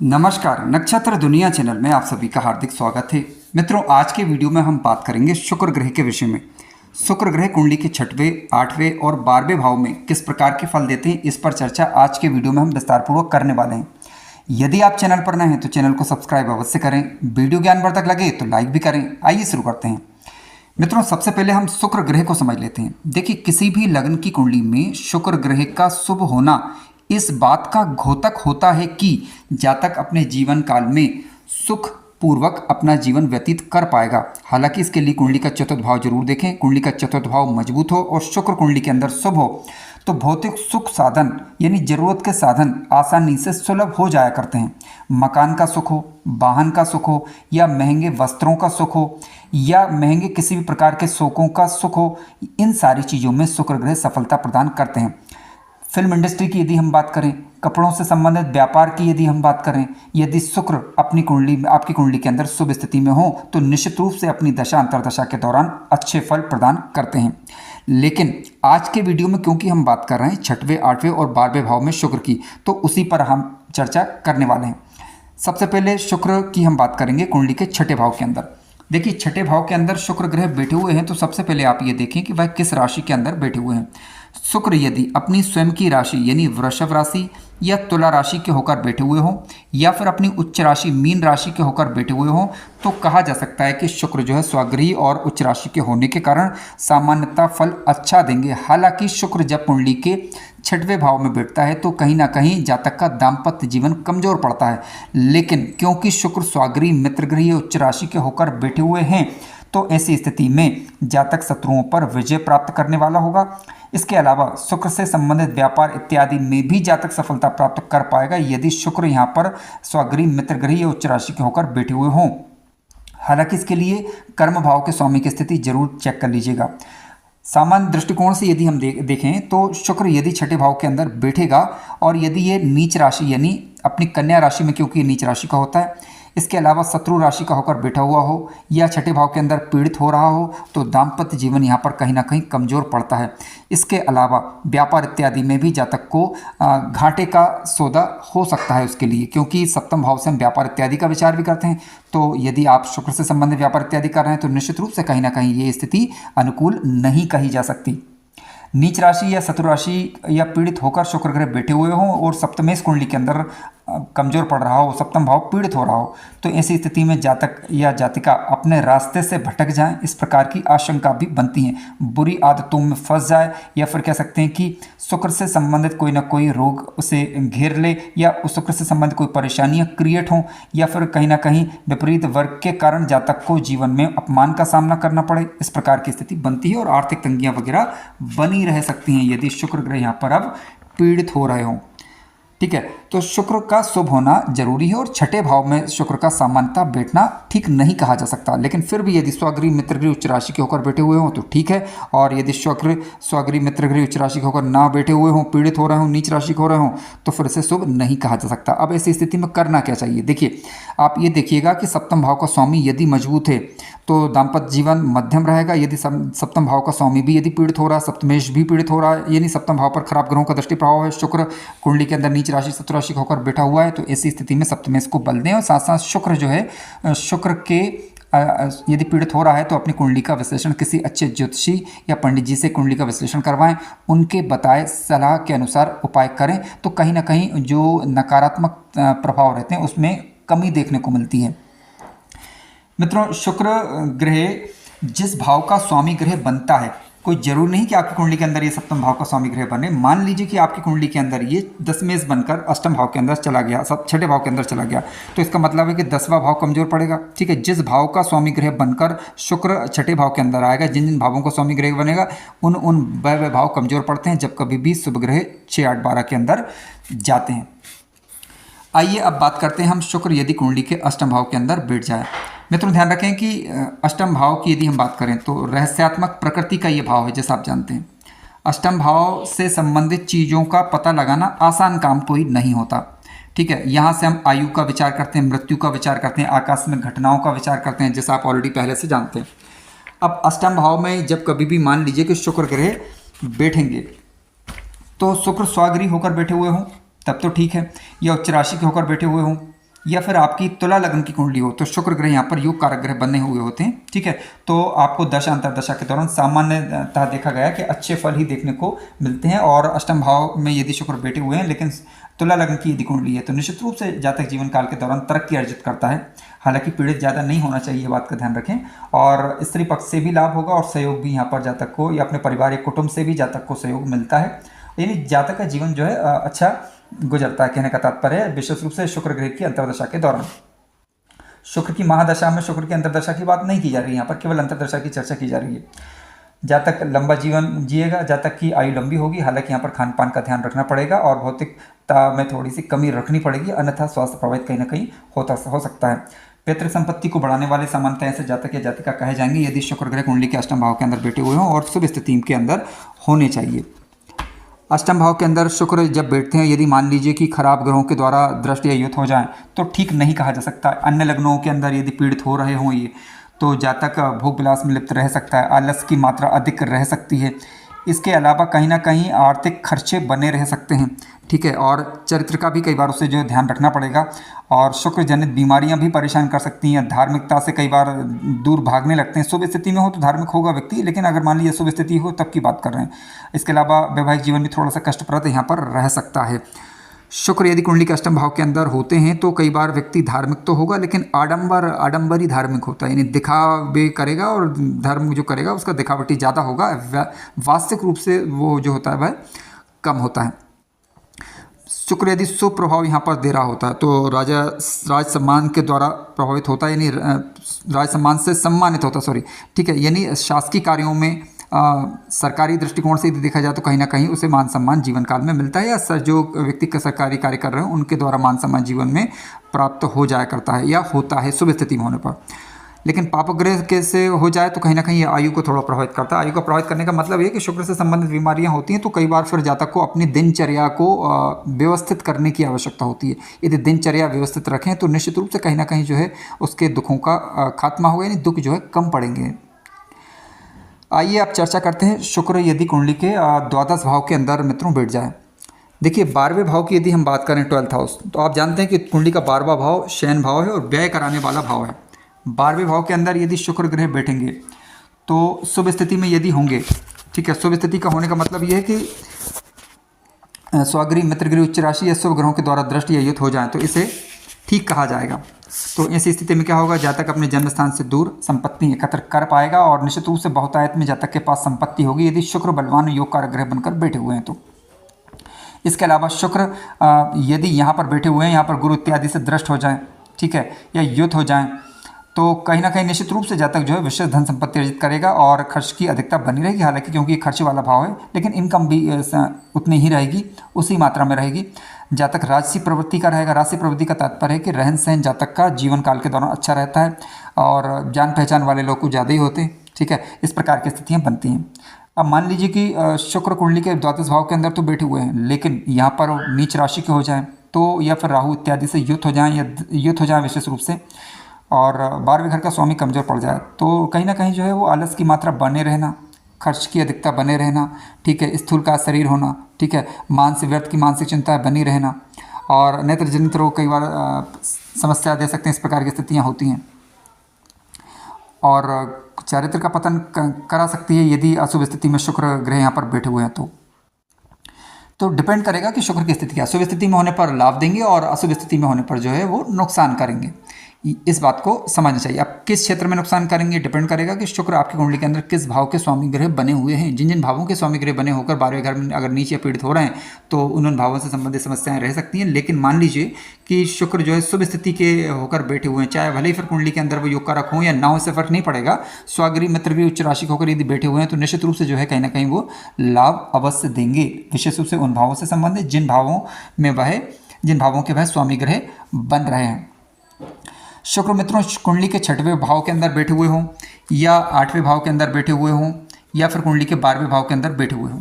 नमस्कार, नक्षत्र दुनिया चैनल में आप सभी का हार्दिक स्वागत है। मित्रों, आज के वीडियो में हम बात करेंगे शुक्र ग्रह के विषय में। शुक्र ग्रह कुंडली के 6वें, 8वें और 12वें भाव में किस प्रकार के फल देते हैं, इस पर चर्चा आज के वीडियो में हम विस्तारपूर्वक करने वाले हैं। यदि आप चैनल पर नए हैं तो चैनल को सब्सक्राइब अवश्य करें। वीडियो ज्ञानवर्धक लगे तो लाइक भी करें। आइए शुरू करते हैं। मित्रों, सबसे पहले हम शुक्र ग्रह को समझ लेते हैं। देखिए, किसी भी लग्न की कुंडली में शुक्र ग्रह का शुभ होना इस बात का द्योतक होता है कि जातक अपने जीवन काल में सुख पूर्वक अपना जीवन व्यतीत कर पाएगा। हालांकि इसके लिए कुंडली का चतुर्थ भाव जरूर देखें। कुंडली का चतुर्थ भाव मजबूत हो और शुक्र कुंडली के अंदर शुभ हो तो भौतिक सुख साधन यानी जरूरत के साधन आसानी से सुलभ हो जाया करते हैं। मकान का सुख हो, वाहन का सुख हो, या महंगे वस्त्रों का सुख हो, या महंगे किसी भी प्रकार के शौकों का सुख हो, इन सारी चीज़ों में शुक्र ग्रह सफलता प्रदान करते हैं। फिल्म इंडस्ट्री की यदि हम बात करें, कपड़ों से संबंधित व्यापार की यदि हम बात करें, यदि शुक्र अपनी कुंडली में, आपकी कुंडली के अंदर शुभ स्थिति में हो तो निश्चित रूप से अपनी दशा अंतर्दशा के दौरान अच्छे फल प्रदान करते हैं। लेकिन आज के वीडियो में क्योंकि हम बात कर रहे हैं 6वें, 8वें और 12वें भाव में शुक्र की, तो उसी पर हम चर्चा करने वाले हैं। सबसे पहले शुक्र की हम बात करेंगे कुंडली के 6ठे भाव के अंदर। देखिए, 6ठे भाव के अंदर शुक्र ग्रह बैठे हुए हैं तो सबसे पहले आप ये देखें कि वह किस राशि के अंदर बैठे हुए हैं। शुक्र यदि अपनी स्वयं की राशि यानी वृषभ राशि या तुला राशि के होकर बैठे हुए हों, या फिर अपनी उच्च राशि मीन राशि के होकर बैठे हुए हों, तो कहा जा सकता है कि शुक्र जो है स्वगृही और उच्च राशि के होने के कारण सामान्यतः फल अच्छा देंगे। हालांकि शुक्र जब कुंडली के 6वें भाव में बैठता है तो कहीं ना कहीं जातक का दाम्पत्य जीवन कमजोर पड़ता है। लेकिन क्योंकि शुक्र स्वगृही, मित्रगृही, उच्च राशि के होकर बैठे हुए हैं तो ऐसी स्थिति में जातक शत्रुओं पर विजय प्राप्त करने वाला होगा। इसके अलावा शुक्र से संबंधित व्यापार इत्यादि में भी जातक सफलता प्राप्त कर पाएगा यदि शुक्र यहाँ पर स्वगृही, मित्रगृही या उच्च राशि के होकर बैठे हुए हों। हालांकि इसके लिए कर्म भाव के स्वामी की स्थिति जरूर चेक कर लीजिएगा। सामान्य दृष्टिकोण से यदि हम देखें तो शुक्र यदि 6ठे भाव के अंदर बैठेगा और यदि ये नीच राशि यानी अपनी कन्या राशि में, क्योंकि ये नीच राशि का होता है, इसके अलावा शत्रु राशि का होकर बैठा हुआ हो या 6ठे भाव के अंदर पीड़ित हो रहा हो तो दाम्पत्य जीवन यहाँ पर कहीं ना कहीं कमजोर पड़ता है। इसके अलावा व्यापार इत्यादि में भी जातक को घाटे का सौदा हो सकता है उसके लिए, क्योंकि सप्तम भाव से हम व्यापार इत्यादि का विचार भी करते हैं। तो यदि आप शुक्र से संबंधित व्यापार इत्यादि कर रहे हैं तो निश्चित रूप से कहीं ना कहीं ये स्थिति अनुकूल नहीं कही जा सकती। नीच राशि या शत्रु राशि या पीड़ित होकर शुक्र ग्रह बैठे हुए हों और सप्तमेश कुंडली के अंदर कमजोर पड़ रहा हो, सप्तम भाव पीड़ित हो रहा हो, तो ऐसी स्थिति में जातक या जातिका अपने रास्ते से भटक जाएं, इस प्रकार की आशंका भी बनती है। बुरी आदतों में फंस जाए, या फिर कह सकते हैं कि शुक्र से संबंधित कोई ना कोई रोग उसे घेर ले, या उस शुक्र से संबंधित कोई परेशानियां क्रिएट हों, या फिर कहीं ना कहीं विपरीत वर्ग के कारण जातक को जीवन में अपमान का सामना करना पड़े। इस प्रकार की स्थिति बनती है और आर्थिक तंगियां वगैरह बनी रह सकती हैं यदि शुक्र ग्रह यहाँ पर अब पीड़ित हो रहे हों। ठीक है, तो शुक्र का शुभ होना जरूरी है और 6ठे भाव में शुक्र का सामान्यतः बैठना ठीक नहीं कहा जा सकता। लेकिन फिर भी यदि स्वगृही, मित्रगृही, उच्च राशि के होकर बैठे हुए हों तो ठीक है, और यदि शुक्र स्वगृही, मित्रगृही, उच्च राशि के होकर ना बैठे हुए हों, पीड़ित हो रहे हों, नीच राशि के हो रहे हों, तो फिर से शुभ नहीं कहा जा सकता। अब ऐसी स्थिति में करना क्या चाहिए? देखिए, आप ये देखिएगा कि सप्तम भाव का स्वामी यदि मजबूत है तो दाम्पत्य जीवन मध्यम रहेगा। यदि सप्तम भाव का स्वामी भी यदि पीड़ित हो रहा है, सप्तमेश भी पीड़ित हो रहा है, यानी सप्तम भाव पर खराब ग्रहों का दृष्टि प्रभाव है, शुक्र कुंडली के अंदर नीच राशि, शत्रु राशि होकर बैठा हुआ है, तो ऐसी स्थिति में सप्तमेश को बल दें और साथ साथ शुक्र जो है, शुक्र के यदि पीड़ित हो रहा है तो अपनी कुंडली का विश्लेषण किसी अच्छे ज्योतिषी या पंडित जी से कुंडली का विश्लेषण करवाएं, उनके बताए सलाह के अनुसार उपाय करें, तो कहीं ना कहीं जो नकारात्मक प्रभाव रहते हैं उसमें कमी देखने को मिलती है। मित्रों, शुक्र ग्रह जिस भाव का स्वामी ग्रह बनता है, कोई जरूर नहीं कि आपकी कुंडली के अंदर ये सप्तम भाव का स्वामी ग्रह बने। मान लीजिए कि आपकी कुंडली के अंदर ये दशमेश बनकर अष्टम भाव के अंदर चला गया, सब 6ठे भाव के अंदर चला गया, तो इसका मतलब है कि 10वां भाव कमजोर पड़ेगा। ठीक है, जिस भाव का स्वामी ग्रह बनकर शुक्र 6ठे भाव के अंदर आएगा, जिन जिन भावों का स्वामी ग्रह बनेगा उन वह भाव कमजोर पड़ते हैं जब कभी भी शुभ ग्रह 6, 8, 12 के अंदर जाते हैं। आइए अब बात करते हैं हम शुक्र यदि कुंडली के अष्टम भाव के अंदर बैठ जाए। मित्रों, ध्यान रखें कि अष्टम भाव की यदि हम बात करें तो रहस्यात्मक प्रकृति का ये भाव है, जैसा आप जानते हैं। अष्टम भाव से संबंधित चीज़ों का पता लगाना आसान काम कोई नहीं होता। ठीक है, यहाँ से हम आयु का विचार करते हैं, मृत्यु का विचार करते हैं, आकस्मिक घटनाओं का विचार करते हैं, जैसा आप ऑलरेडी पहले से जानते हैं। अब अष्टम भाव में जब कभी भी मान लीजिए कि शुक्र ग्रह बैठेंगे तो शुक्र स्वगृही होकर बैठे हुए हों तब तो ठीक है, या उच्च राशि के होकर बैठे हुए हों या फिर आपकी तुला लग्न की कुंडली हो तो शुक्र ग्रह यहाँ पर योग कारक ग्रह बने हुए होते हैं। ठीक है, तो आपको दशा अंतर्दशा के दौरान सामान्यतः देखा गया कि अच्छे फल ही देखने को मिलते हैं। और अष्टम भाव में यदि शुक्र बैठे हुए हैं लेकिन तुला लग्न की यदि कुंडली है तो निश्चित रूप से जातक जीवन काल के दौरान तरक्की अर्जित करता है। हालांकि पीड़ित ज़्यादा नहीं होना चाहिए, बात का ध्यान रखें। और स्त्री पक्ष से भी लाभ होगा और सहयोग भी यहाँ पर जातक को या अपने परिवार या कुटुंब से भी जातक को सहयोग मिलता है। यानी जातक का जीवन जो है अच्छा गुजरता है, कहने का तात्पर्य है विशेष रूप से शुक्र ग्रह की अंतर्दशा के दौरान। शुक्र की महादशा में शुक्र की अंतर्दशा की बात नहीं की जा रही है, यहाँ पर केवल अंतर्दशा की चर्चा की जा रही है। जातक लंबा जीवन जिएगा, जातक की आयु लंबी होगी। हालांकि यहाँ पर खान पान का ध्यान रखना पड़ेगा और भौतिकता में थोड़ी सी कमी रखनी पड़ेगी, अन्यथा स्वास्थ्य प्रभावित कहीं ना कहीं हो सकता है। पैतृक संपत्ति को बढ़ाने वाले सामान्यतः ऐसे जातक या जातिका कहे जाएंगे यदि शुक्र ग्रह कुंडली के अष्टम भाव के अंदर बैठे हुए हों और शुभ स्थिति के अंदर होने चाहिए। अष्टम भाव के अंदर शुक्र जब बैठते हैं, यदि मान लीजिए कि खराब ग्रहों के द्वारा दृष्टि या युत हो जाए तो ठीक नहीं कहा जा सकता। अन्य लग्नों के अंदर यदि पीड़ित हो रहे हों ये तो जातक भोग विलास में लिप्त रह सकता है, आलस की मात्रा अधिक रह सकती है। इसके अलावा कहीं ना कहीं आर्थिक खर्चे बने रह सकते हैं। ठीक है, और चरित्र का भी कई बार उसे जो ध्यान रखना पड़ेगा। और शुक्र जनित बीमारियां भी परेशान कर सकती हैं। धार्मिकता से कई बार दूर भागने लगते हैं। शुभ स्थिति में हो तो धार्मिक होगा व्यक्ति, लेकिन अगर मान लीजिए शुभ स्थिति हो तब की बात कर रहे हैं। इसके अलावा वैवाहिक जीवन भी थोड़ा सा कष्टप्रद यहाँ पर रह सकता है। शुक्र यदि कुंडली के अष्टम भाव के अंदर होते हैं तो कई बार व्यक्ति धार्मिक तो होगा लेकिन आडंबरी धार्मिक होता है, यानी दिखावे करेगा और धर्म जो करेगा उसका दिखावटी ज़्यादा होगा। वास्तविक रूप से वो जो होता है वह कम होता है। शुक्र यदि शुभ प्रभाव यहाँ पर दे रहा होता है तो राज सम्मान के द्वारा प्रभावित होता है, यानी राज सम्मान से सम्मानित होता है, ठीक है, यानी शासकीय कार्यों में सरकारी दृष्टिकोण से यदि देखा जाए तो कहीं ना कहीं उसे मान सम्मान जीवन काल में मिलता है, या जो व्यक्ति का सरकारी कार्य कर रहे हैं उनके द्वारा मान सम्मान जीवन में प्राप्त हो जाया करता है या होता है शुभ स्थिति में होने पर। लेकिन पापग्रह के से हो जाए तो कहीं ना कहीं आयु को थोड़ा प्रभावित करता है। आयु को प्रभावित करने का मतलब ये कि शुक्र से संबंधित बीमारियां होती हैं तो कई बार फिर जातक को अपनी दिनचर्या को व्यवस्थित करने की आवश्यकता होती है। यदि दिनचर्या व्यवस्थित रखें तो निश्चित रूप से कहीं ना कहीं जो है उसके दुखों का खात्मा होगा, यानी दुख जो है कम पड़ेंगे। आइए आप चर्चा करते हैं शुक्र यदि कुंडली के द्वादश भाव के अंदर मित्रों बैठ जाए। देखिए 12वें भाव की यदि हम बात करें 12th हाउस, तो आप जानते हैं कि कुंडली का 12वां भाव शयन भाव है और व्यय कराने वाला भाव है। 12वें भाव के अंदर यदि शुक्र ग्रह बैठेंगे तो शुभ स्थिति में यदि होंगे, ठीक है, शुभ स्थिति का होने का मतलब यह है कि स्वगृह मित्रगृह उच्च राशि या शुभ ग्रहों के द्वारा दृष्टि या युत हो जाए तो इसे ठीक कहा जाएगा। तो ऐसी स्थिति में क्या होगा, जातक अपने जन्म स्थान से दूर संपत्ति एकत्र कर पाएगा और निश्चित रूप से बहुतायत में जातक के पास संपत्ति होगी यदि शुक्र बलवान योग कारक ग्रह बनकर बैठे हुए हैं तो। इसके अलावा शुक्र यदि यहाँ पर बैठे हुए हैं, यहाँ पर गुरु इत्यादि से दृष्ट हो जाए, ठीक है, या युत हो जाए तो कहीं ना कहीं निश्चित रूप से जातक जो है विशेष धन संपत्ति अर्जित करेगा और खर्च की अधिकता बनी रहेगी। हालांकि क्योंकि ये खर्च वाला भाव है लेकिन इनकम भी उतनी ही रहेगी, उसी मात्रा में रहेगी। जातक राजसी प्रवृत्ति का रहेगा। राजसी प्रवृत्ति का तात्पर्य है कि रहन सहन जातक का जीवन काल के दौरान अच्छा रहता है और जान पहचान वाले लोग कुछ ज़्यादा ही होते हैं, ठीक है, इस प्रकार की स्थितियाँ बनती हैं। अब मान लीजिए कि शुक्र कुंडली के द्वादश भाव के अंदर तो बैठे हुए हैं लेकिन यहाँ पर नीच राशि के हो जाएँ तो, या फिर राहु इत्यादि से युत हो जाए विशेष रूप से, और 12वें घर का स्वामी कमज़ोर पड़ जाए तो कहीं ना कहीं जो है वो आलस की मात्रा बने रहना, खर्च की अधिकता बने रहना, ठीक है, स्थूल का शरीर होना, ठीक है, व्यर्थ की मानसिक चिंता बनी रहना और नेत्र जनित रोग कई बार समस्या दे सकते हैं। इस प्रकार की स्थितियाँ होती हैं और चारित्र का पतन करा सकती है यदि अशुभ स्थिति में शुक्र ग्रह यहाँ पर बैठे हुए हैं तो डिपेंड करेगा कि शुक्र की स्थिति क्या। शुभ स्थिति में होने पर लाभ देंगे और अशुभ स्थिति में होने पर जो है वो नुकसान करेंगे। इस बात को समझना चाहिए। अब किस क्षेत्र में नुकसान करेंगे डिपेंड करेगा कि शुक्र आपकी कुंडली के अंदर किस भाव के स्वामी ग्रह बने हुए हैं। जिन जिन भावों के स्वामी ग्रह बने होकर 12वें घर में अगर नीच या पीड़ित हो रहे हैं तो उन भावों से संबंधित समस्याएं रह सकती हैं। लेकिन मान लीजिए कि शुक्र जो है शुभ स्थिति के होकर बैठे हुए हैं, चाहे भले ही फिर कुंडली के अंदर वो योग कारक हों या ना हो, से फर्क नहीं पड़ेगा। स्वगृह मित्रगृह उच्च राशि होकर यदि बैठे हुए हैं तो निश्चित रूप से जो है कहीं ना कहीं वो लाभ अवश्य देंगे, विशेष रूप से उन भावों से संबंधित जिन भावों के वह स्वामी ग्रह बन रहे हैं। शुक्र मित्रों कुंडली के 6वें भाव के अंदर बैठे हुए हों या 8वें भाव के अंदर बैठे हुए हों या फिर कुंडली के 12वें भाव के अंदर बैठे हुए हों,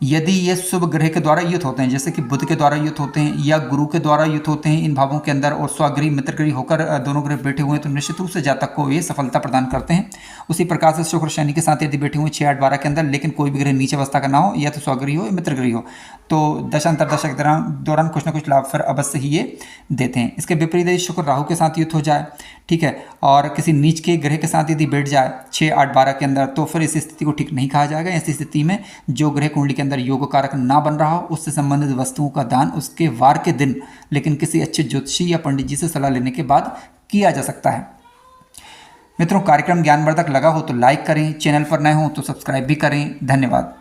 यदि ये शुभ ग्रह के द्वारा युत होते हैं, जैसे कि बुध के द्वारा युत होते हैं या गुरु के द्वारा युत होते हैं इन भावों के अंदर, और स्वगृह मित्रगृह होकर दोनों ग्रह बैठे हुए हैं, तो निश्चित रूप से जातक को ये सफलता प्रदान करते हैं। उसी प्रकार से शुक्र शनि के साथ यदि बैठे हुए 6, 8, 12 के अंदर, लेकिन कोई भी ग्रह नीचे अवस्था का ना हो, या तो स्वगृह हो या मित्रगृह हो, तो दशांतरदशा के दौरान कुछ ना कुछ लाभ फिर अवश्य ही ये देते हैं। इसके विपरीत यदि शुक्र राहु के साथ युत हो जाए, ठीक है, और किसी नीच के ग्रह के साथ यदि बैठ जाए 6, 8, 12 के अंदर, तो फिर इस स्थिति को ठीक नहीं कहा जाएगा। ऐसी स्थिति में जो ग्रह कुंडली के अंदर योग कारक ना बन रहा हो, उससे संबंधित वस्तुओं का दान उसके वार के दिन, लेकिन किसी अच्छे ज्योतिषी या पंडित जी से सलाह लेने के बाद किया जा सकता है। मित्रों, कार्यक्रम ज्ञानवर्धक लगा हो तो लाइक करें, चैनल पर नए हो तो सब्सक्राइब भी करें। धन्यवाद।